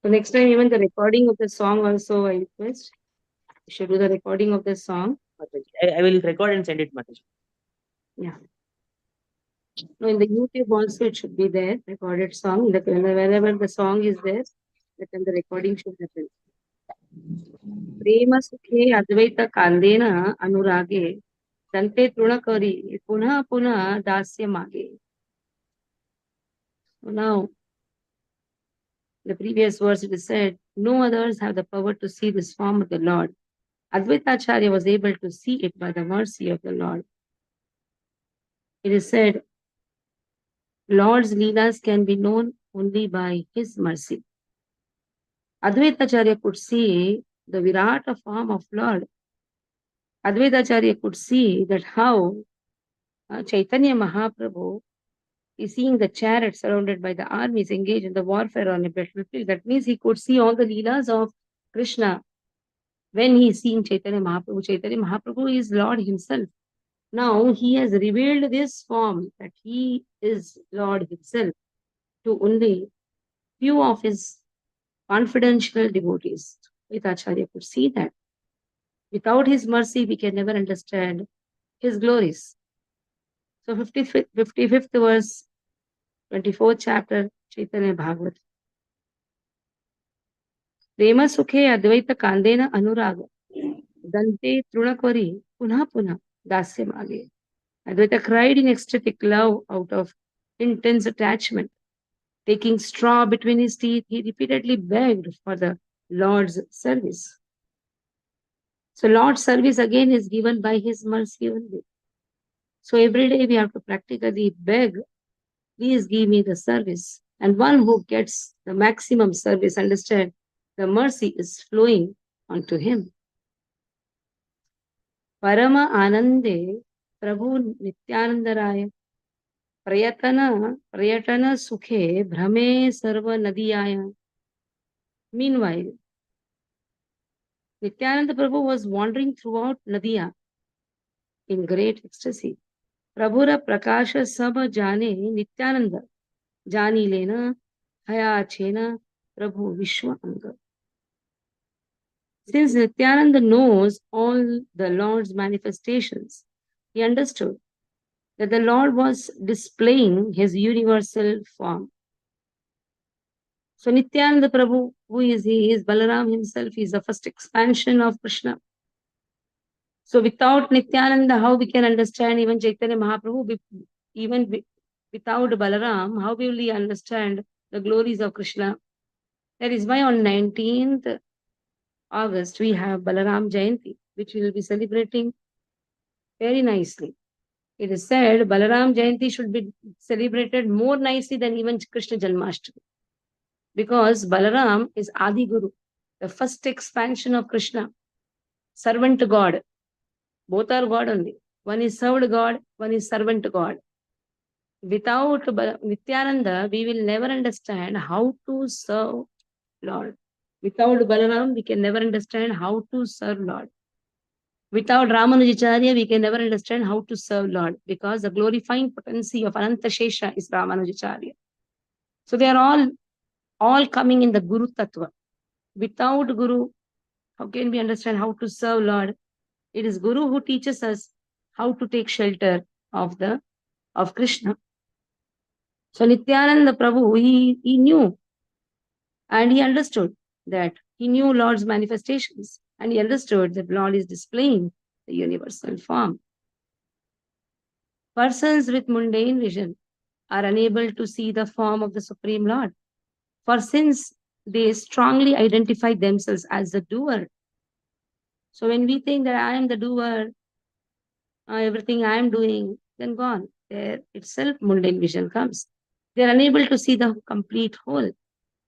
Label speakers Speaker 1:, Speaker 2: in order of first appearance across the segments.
Speaker 1: So next time, even the recording of the song also, I request you should do the recording of the song.
Speaker 2: I will record and send it, Mataji.
Speaker 1: Yeah. No, in the YouTube also it should be there, recorded song. Wherever the song is there, then the recording should happen. Prema sukhe advaita kandena anurage dante trunakari punha punha dasya mage. So now, the previous verse it is said, no others have the power to see this form of the Lord. Advaita Acharya was able to see it by the mercy of the Lord. It is said, Lord's Leelas can be known only by His mercy. Advaita Acharya could see the Virata form of Lord. Advaita Acharya could see that how Chaitanya Mahaprabhu is seeing the chariot surrounded by the armies engaged in the warfare on a battlefield. That means he could see all the Leelas of Krishna when he is seeing Chaitanya Mahaprabhu. Chaitanya Mahaprabhu is Lord himself. Now he has revealed this form that he is Lord himself to only few of his confidential devotees. Acharya could see that. Without his mercy, we can never understand his glories. So 55th verse, 24th chapter, Chaitanya Bhagavat. Prema sukhe advaita kandena anuraga. Dante trunakvari punha punha dasya mage. Advaita cried in ecstatic love out of intense attachment. Taking straw between his teeth, he repeatedly begged for the Lord's service. So Lord's service again is given by his mercy only. So every day we have to practically beg, please give me the service. And one who gets the maximum service, understand, the mercy is flowing onto him. Parama Anande Prabhu Nityanandaraya Prayatana Sukhe Brahme Sarva Nadiyaya. Meanwhile, Nityananda Prabhu was wandering throughout Nadia in great ecstasy. Prabhura Prakasha Sab Jane Nityananda Jani Lena Haya Chena Prabhu Vishwa Anga. Since Nityananda knows all the Lord's manifestations, he understood that the Lord was displaying his universal form. So Nityananda Prabhu, who is he? He is Balaram himself. He is the first expansion of Krishna. So without Nityananda, how we can understand even Chaitanya Mahaprabhu? Even without Balaram, how will we understand the glories of Krishna? That is why on 19th August, we have Balaram Jayanti, which we will be celebrating very nicely. It is said Balaram Jayanti should be celebrated more nicely than even Krishna Janmashtami. Because Balaram is Adi Guru, the first expansion of Krishna, servant to God. Both are God only. One is served God, one is servant to God. Without Nityananda, we will never understand how to serve Lord. Without Balaram, we can never understand how to serve Lord. Without Ramanujacharya, we can never understand how to serve Lord, because the glorifying potency of Ananta Shesha is Ramanujacharya. So they are all coming in the Guru Tattva. Without Guru, how can we understand how to serve Lord? It is Guru who teaches us how to take shelter of Krishna. So Nityananda Prabhu, he knew and he understood that he knew Lord's manifestations, and he understood that Lord is displaying the universal form. Persons with mundane vision are unable to see the form of the Supreme Lord, for since they strongly identify themselves as the doer. So when we think that I am the doer, everything I am doing, then gone. There itself mundane vision comes. They are unable to see the complete whole.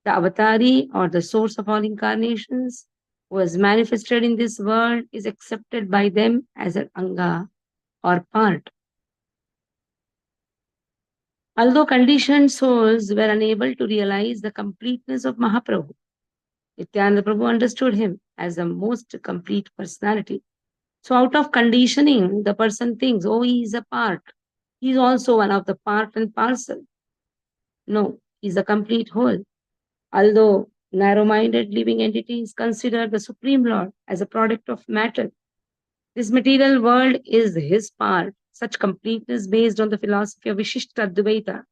Speaker 1: The avatari, or the source of all incarnations, who was manifested in this world, is accepted by them as an anga or part. Although conditioned souls were unable to realize the completeness of Mahaprabhu, Nityananda Prabhu understood him as the most complete personality. So out of conditioning, the person thinks, oh, he is a part. He is also one of the part and parcel. No, he is a complete whole. Although Narrow-minded living entities consider the Supreme Lord as a product of matter. This material world is his part. Such completeness based on the philosophy of Vishishta Advaita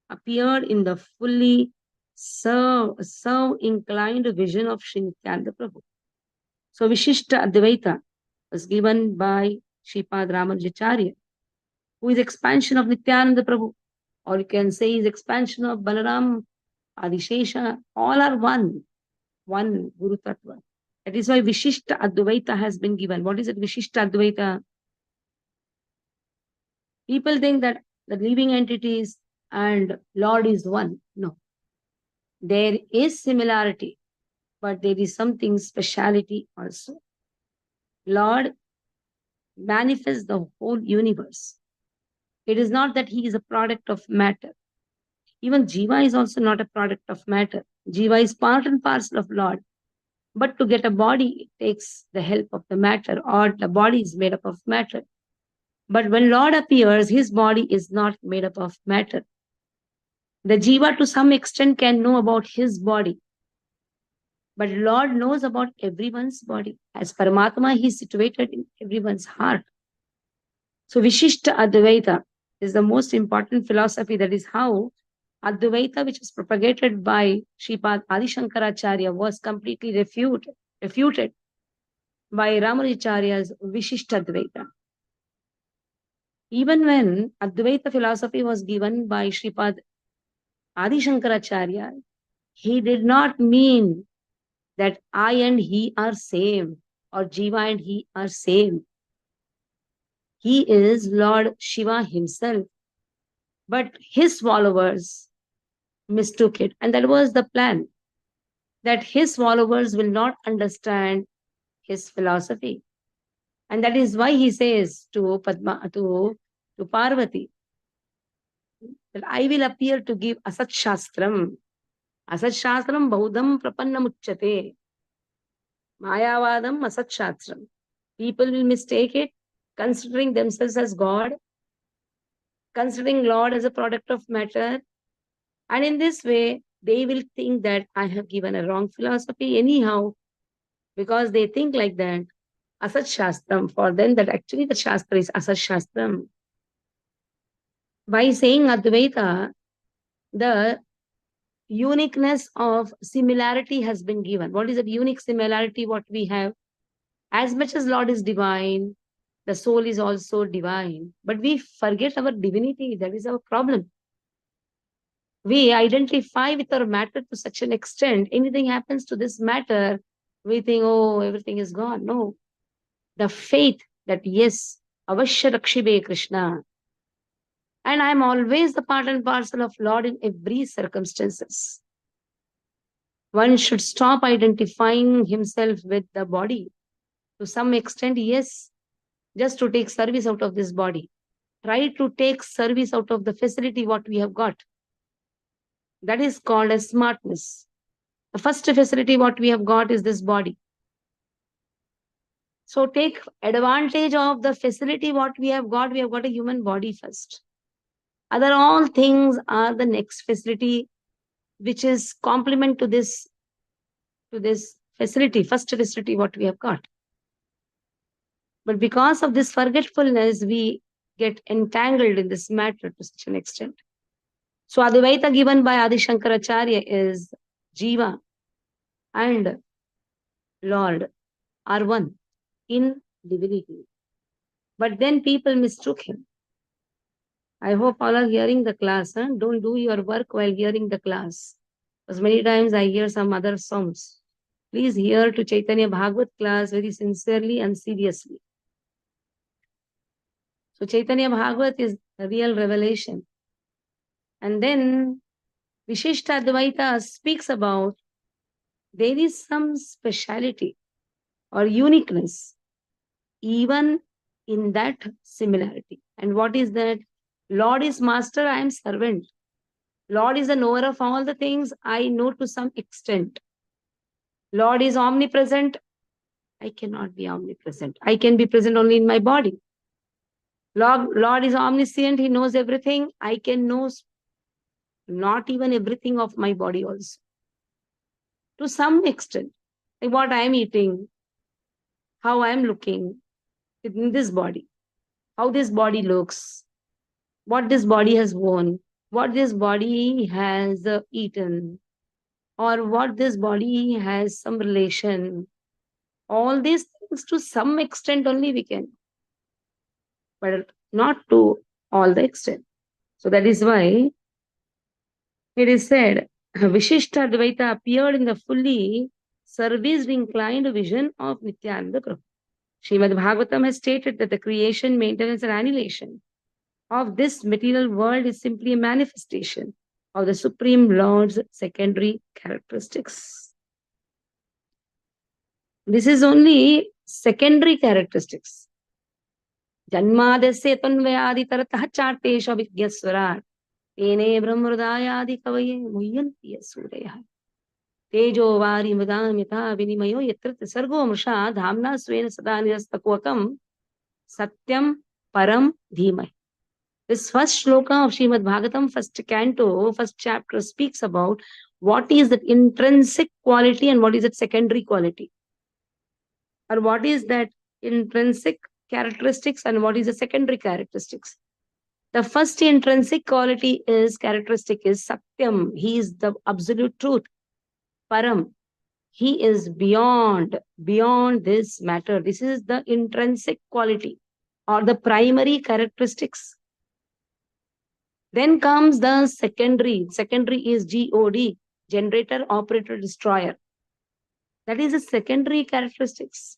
Speaker 1: appeared in the fully inclined vision of Sri Nityananda Prabhu. So Vishishta Advaita was given by Sripad Ramanujacharya, who is expansion of Nityananda Prabhu, or you can say is expansion of Balaram, Adishesha, all are one Guru Tattva. That is why Vishishta Advaita has been given. What is it, Vishishta Advaita? People think that the living entities and Lord is one. No. There is similarity, but there is something speciality also. Lord manifests the whole universe. It is not that he is a product of matter. Even Jiva is also not a product of matter. Jiva is part and parcel of Lord. But to get a body, it takes the help of the matter, or the body is made up of matter. But when Lord appears, his body is not made up of matter. The Jiva to some extent can know about his body, but Lord knows about everyone's body. As Paramatma, he is situated in everyone's heart. So Vishishta Advaita is the most important philosophy. That is how Advaita, which was propagated by Sripad Adi Shankaracharya, was completely refuted by Ramanujacharya's Vishishta Advaita. Even when Advaita philosophy was given by Sripad Adi Shankaracharya, he did not mean that I and he are same, or Jiva and he are same. He is Lord Shiva himself. But his followers mistook it. And that was the plan, that his followers will not understand his philosophy. And that is why he says to Parvati that I will appear to give Asat Shastram. Asat Shastram Baudham Prapannamuchyate. Mayavadam Asat Shastram. People will mistake it, considering themselves as God, considering Lord as a product of matter. And in this way, they will think that I have given a wrong philosophy anyhow, because they think like that. Asat Shastram, for them, that actually the Shastra is Asat Shastram. By saying Advaita, the uniqueness of similarity has been given. What is that unique similarity what we have? As much as Lord is divine, the soul is also divine. But we forget our divinity. That is our problem. We identify with our matter to such an extent. Anything happens to this matter, we think, oh, everything is gone. No. The faith that yes, Avashya Rakshibe Krishna. And I'm always the part and parcel of Lord in every circumstances. One should stop identifying himself with the body. To some extent, yes, just to take service out of this body. Try to take service out of the facility what we have got. That is called as smartness. The first facility what we have got is this body. So take advantage of the facility what we have got. We have got a human body first. Other all things are the next facility, which is complement to this facility, first facility what we have got. But because of this forgetfulness, we get entangled in this matter to such an extent. So Advaita given by Adi Shankaracharya is Jiva and Lord are one in divinity. But then people mistook him. I hope all are hearing the class. Huh? Don't do your work while hearing the class. Because many times I hear some other songs. Please hear to Chaitanya Bhagavat class very sincerely and seriously. So Chaitanya Bhagavat is a real revelation. And then Vishishta Advaita speaks about there is some speciality or uniqueness even in that similarity. And what is that? Lord is master, I am servant. Lord is the knower of all the things, I know to some extent. Lord is omnipresent, I cannot be omnipresent. I can be present only in my body. Lord is omniscient, he knows everything. I can know not even everything of my body also. to some extent. Like what I am eating, how I am looking in this body, how this body looks, what this body has worn, what this body has eaten, or what this body has some relation. All these things to some extent only we can, but not to all the extent. So that is why it is said Vishishta Advaita appeared in the fully service inclined vision of Nityananda Prabhu. Srimad Bhagavatam has stated that the creation, maintenance, and annihilation of this material world is simply a manifestation of the Supreme Lord's secondary characteristics. This is only secondary characteristics. Janmadasya tanvayadi taratah chartesha vigyaswarat tene brahmurdayadi kavaye muyyanti yasuraya tejo vari mudamita vinimayo yatra sargo mrisha dhamna svena sada nirastakvakam satyam param dhimai. This first shloka of Srimad Bhagavatam, first canto, first chapter speaks about what is that intrinsic quality and what is that secondary quality. Or what is that intrinsic characteristics and what is the secondary characteristics. The first intrinsic quality is characteristic is Satyam. He is the absolute truth. Param. He is beyond this matter. This is the intrinsic quality or the primary characteristics. Then comes the secondary. Secondary is God, generator, operator, destroyer. That is the secondary characteristics.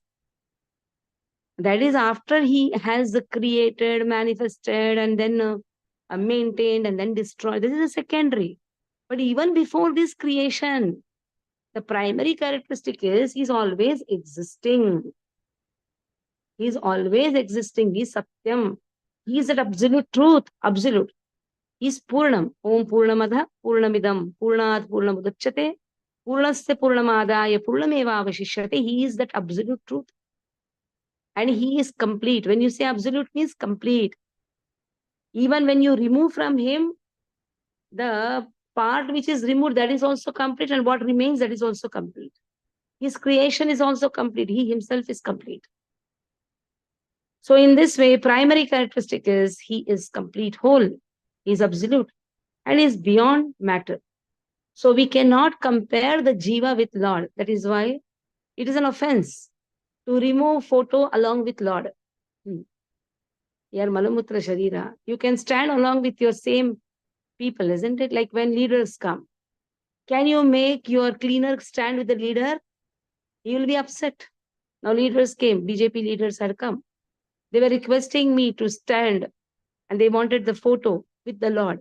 Speaker 1: That is after he has created, manifested, and then maintained, and then destroyed. This is a secondary. But even before this creation, the primary characteristic is he's always existing. He's always existing. He's Satyam. He's that absolute truth. Absolute. He's Purnam. Om Purnamada Purnamidam Purnat Purnamudachyate Purnasya Purnamadaya Purnameva Avashishyate. He is that absolute truth. And he is complete. When you say absolute means complete. Even when you remove from him, the part which is removed, that is also complete. And what remains, that is also complete. His creation is also complete. He himself is complete. So in this way, primary characteristic is he is complete whole. He is absolute. And is beyond matter. So we cannot compare the Jiva with Lord. That is why it is an offense to remove photo along with Lord. Your Malamutra Sharira. You can stand along with your same people, isn't it? Like when leaders come. Can you make your cleaner stand with the leader? He will be upset. Now leaders came, BJP leaders had come. They were requesting me to stand and they wanted the photo with the Lord.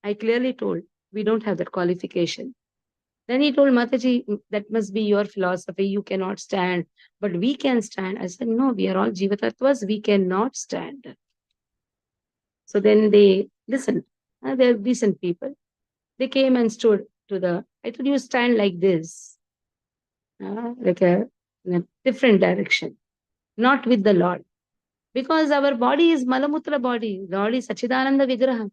Speaker 1: I clearly told, we don't have that qualification. Then he told Mataji, that must be your philosophy. You cannot stand, but we can stand. I said, no, we are all Jivatattvas. We cannot stand. So then they listened. They're decent people. They came and stood to the, I told you stand like this, like in a different direction, not with the Lord. Because our body is Malamutra body. Lord is Sachidananda Vigraha.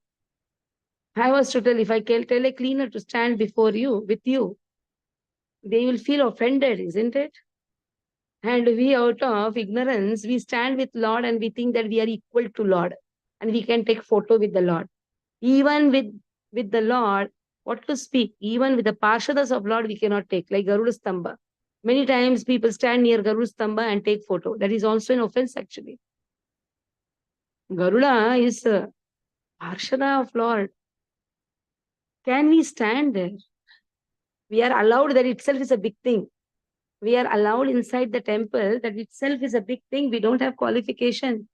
Speaker 1: I was to tell, if I tell a cleaner to stand before you, with you, they will feel offended, isn't it? And we, out of ignorance, we stand with Lord and we think that we are equal to Lord. And we can take photo with the Lord. Even with the Lord, what to speak? Even with the Parshadas of Lord, we cannot take, like Garuda Stamba. Many times people stand near Garuda Stamba and take photo. That is also an offense, actually. Garuda is a Parshada of Lord. Can we stand there? We are allowed, that itself is a big thing. We are allowed inside the temple, that itself is a big thing. We don't have qualification.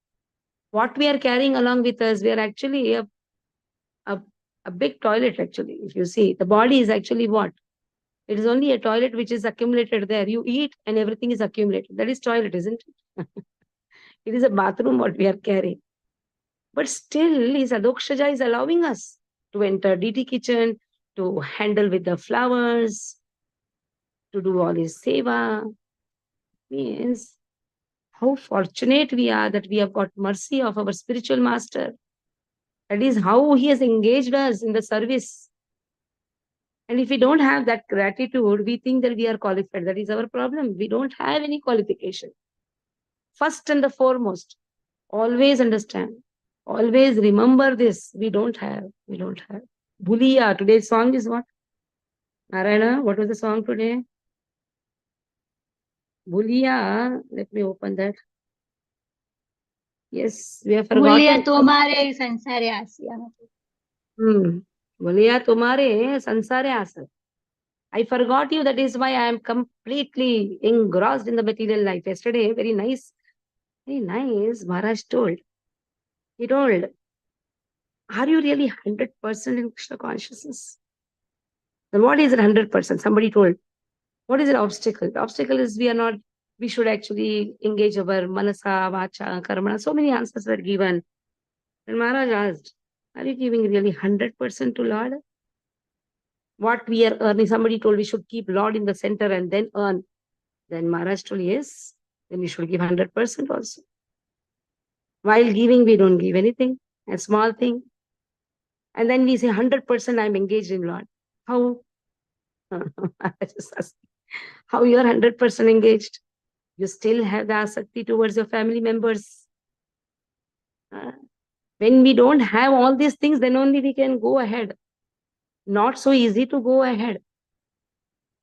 Speaker 1: What we are carrying along with us, we are actually a big toilet, actually. If you see, the body is actually what? It is only a toilet which is accumulated there. You eat and everything is accumulated. That is toilet, isn't it? It is a bathroom what we are carrying. But still, his Adokshaja is allowing us to enter DT kitchen, to handle with the flowers, to do all his seva. Means how fortunate we are that we have got mercy of our spiritual master. That is how he has engaged us in the service. And if we don't have that gratitude, we think that we are qualified. That is our problem. We don't have any qualification. First and the foremost, always understand. Always remember this. We don't have. We don't have. Buliya. Today's song is what? Narayana, what was the song today? Buliya. Let me open that. Yes, we have
Speaker 3: भूलिया
Speaker 1: forgotten.
Speaker 3: तुम्हारे संसारे आसिया.
Speaker 1: Buliya tumhare sansare asar. I forgot you. That is why I am completely engrossed in the material life. Yesterday, very nice, Maharaj told. He told, are you really 100% in Krishna consciousness? Then what is it 100%? Somebody told. What is the obstacle? The obstacle is we should actually engage our manasa, vacha, karmana. So many answers were given. And Maharaj asked, are you giving really 100% to Lord? What we are earning, somebody told we should keep Lord in the center and then earn. Then Maharaj told, yes, then you should give 100% also. While giving, we don't give anything, a small thing. And then we say 100% I'm engaged in Lord. How? I just ask, how you are 100% engaged? You still have the asakti towards your family members. When we don't have all these things, then only we can go ahead. Not so easy to go ahead.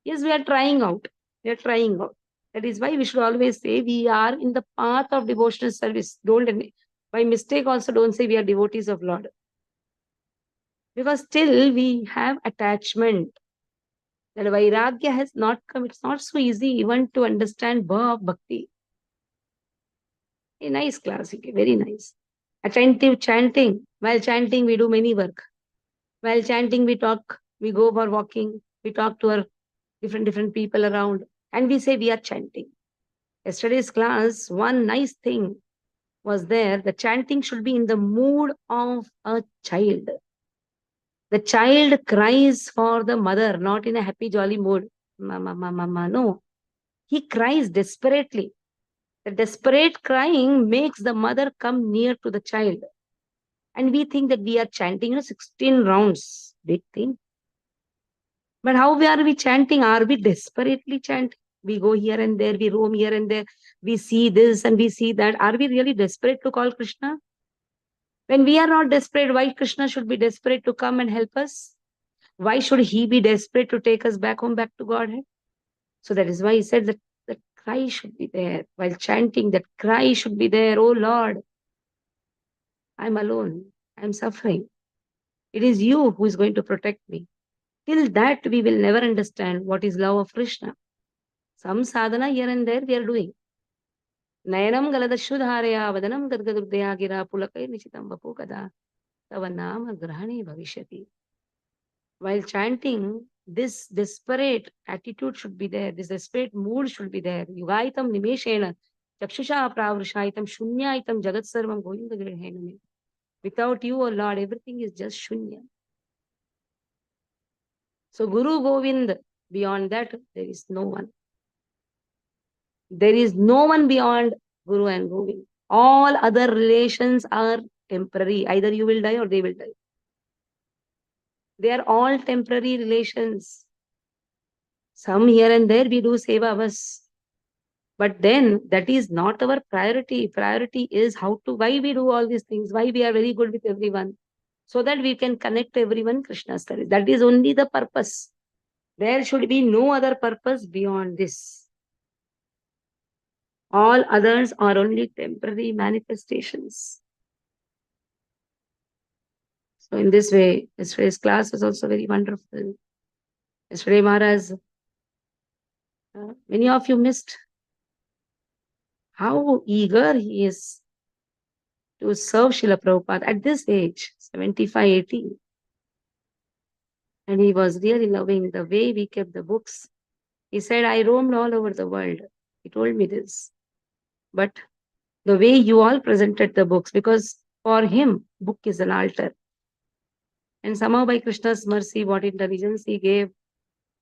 Speaker 1: Yes, we are trying out. We are trying out. That is why we should always say we are in the path of devotional service. Don't, by mistake, also don't say we are devotees of Lord. Because still we have attachment. That Vairagya has not come. It's not so easy even to understand Bhav Bhakti. A nice class, okay, very nice. Attentive chanting. While chanting, we do many work. While chanting, we talk, we go for walking, we talk to our different people around, and we say we are chanting. Yesterday's class, one nice thing was there. The chanting should be in the mood of a child. The child cries for the mother, not in a happy, jolly mood. Mama, mama, mama. No. He cries desperately. The desperate crying makes the mother come near to the child. And we think that we are chanting, 16 rounds. Big thing. But how are we chanting? Are we desperately chanting? We go here and there, we roam here and there, we see this and we see that. Are we really desperate to call Krishna? When we are not desperate, why Krishna should be desperate to come and help us? Why should he be desperate to take us back home, back to Godhead? So that is why he said that the cry should be there. While chanting, that cry should be there. Oh Lord, I'm alone. I'm suffering. It is you who is going to protect me. Till that, we will never understand what is love of Krishna. Some sadhana here and there we are doing. Nayanam galadashudharaya vadanam gadgadurdaya gira pulakai nichitam vapu kada tavanam grahane bhavishyati. While chanting, this desperate attitude should be there. This desperate mood should be there. Yugaitam nimeshena chakshusha pravrishaitam shunyaitam jagat sarvam govinda grihena. Without you, O Lord, everything is just shunya. So Guru Govind, beyond that, there is no one. There is no one beyond Guru and Govind. All other relations are temporary. Either you will die or they will die. They are all temporary relations. Some here and there we do seva bas. But then that is not our priority. Priority is why we do all these things, why we are very good with everyone, so that we can connect everyone Krishna's service. That is only the purpose. There should be no other purpose beyond this. All others are only temporary manifestations. So in this way, yesterday's class was also very wonderful. Yesterday, Maharaj, many of you missed how eager he is to serve Srila Prabhupada at this age, 75, 80. And he was really loving the way we kept the books. He said, I roamed all over the world. He told me this. But the way you all presented the books, because for him, book is an altar. And somehow by Krishna's mercy, what intelligence he gave,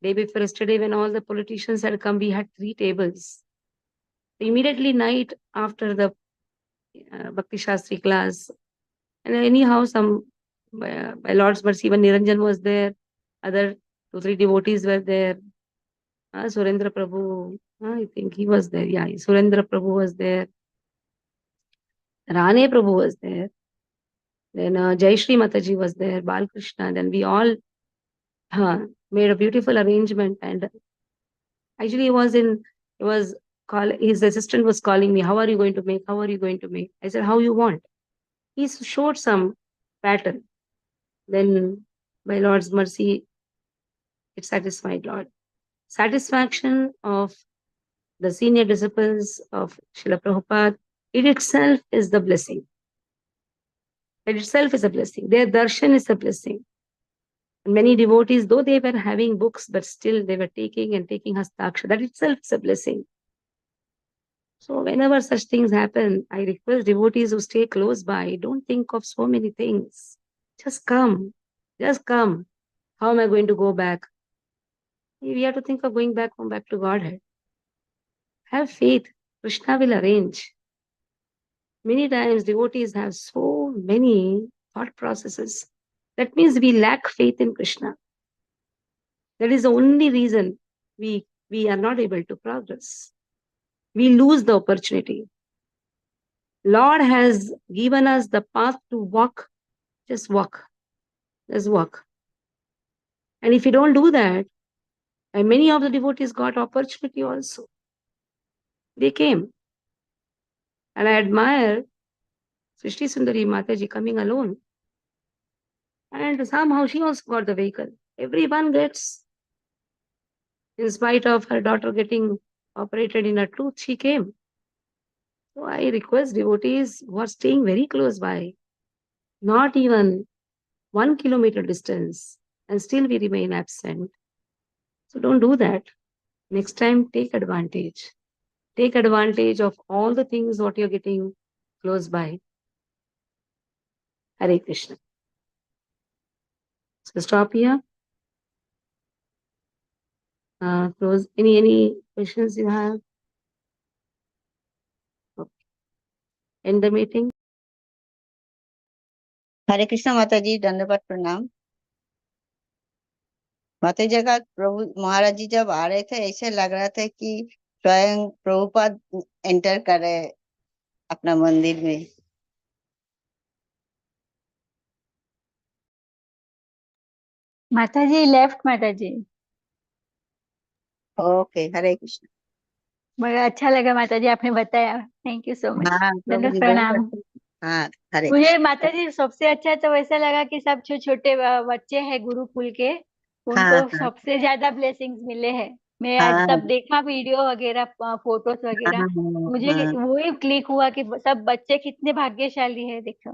Speaker 1: day before yesterday when all the politicians had come, we had 3 tables. Immediately night after the Bhakti Shastri class, and anyhow by Lord's mercy, even Niranjan was there, other 2, 3 devotees were there. Surendra Prabhu, I think he was there. Yeah, Surendra Prabhu was there. Rane Prabhu was there. Then Jai Shri Mataji was there. Balkrishna. Then we all made a beautiful arrangement. And actually, he was his assistant was calling me. How are you going to make? How are you going to make? I said, how you want. He showed some pattern. Then, by Lord's mercy, it satisfied Lord. Satisfaction of the senior disciples of Srila Prabhupada, it itself is the blessing. It itself is a blessing. Their darshan is a blessing. And many devotees, though they were having books, but still they were taking hastaksha. That itself is a blessing. So whenever such things happen, I request devotees who stay close by, don't think of so many things. Just come. Just come. How am I going to go back? We have to think of going back home, back to Godhead. Have faith. Krishna will arrange. Many times devotees have so many thought processes. That means we lack faith in Krishna. That is the only reason we are not able to progress. We lose the opportunity. Lord has given us the path to walk. Just walk. Just walk. And if you don't do that, and many of the devotees got opportunity also. They came. And I admire Srishti Sundari Mataji coming alone. And somehow she also got the vehicle. Everyone gets, in spite of her daughter getting operated in a tooth, she came. So I request devotees who are staying very close by, not even 1 kilometer distance, and still we remain absent. So don't do that. Next time, take advantage. Take advantage of all the things what you're getting close by. Hare Krishna. So stop here. Close. Any questions you have? Okay. End the meeting.
Speaker 4: हरे कृष्णा माता जी, दंडवत प्रणाम। माता जी का प्रभु महाराज जी जब आ रहे थे, ऐसे लग रहा था कि स्वयं प्रभुपाद एंटर करे अपना मंदिर में।
Speaker 3: माताजी लेफ्ट माताजी।
Speaker 4: ओके, हरे कृष्ण।
Speaker 3: बड़ा अच्छा लगा माताजी, आपने बताया। Thank you so much.
Speaker 4: हाँ प्रभु
Speaker 3: दंडवत
Speaker 4: जी बहुत
Speaker 3: प्रणाम।
Speaker 4: अच्छा। हाँ हरे
Speaker 3: मुझे माताजी सबसे अच्छा तो वैसा लगा कि सब छोटे बच्चे हैं गुरुकुल के,
Speaker 4: हाँ
Speaker 3: उनको
Speaker 4: हाँ
Speaker 3: सबसे ज्यादा ब्लेसिंग्स मिले हैं। मैं आज
Speaker 4: हाँ
Speaker 3: सब देखा वीडियो वगैरह, फोटोज
Speaker 4: हाँ
Speaker 3: वगैरह, मुझे
Speaker 4: हाँ
Speaker 3: वही क्लिक हुआ कि सब बच्चे कितने भाग्यशाली है। देखो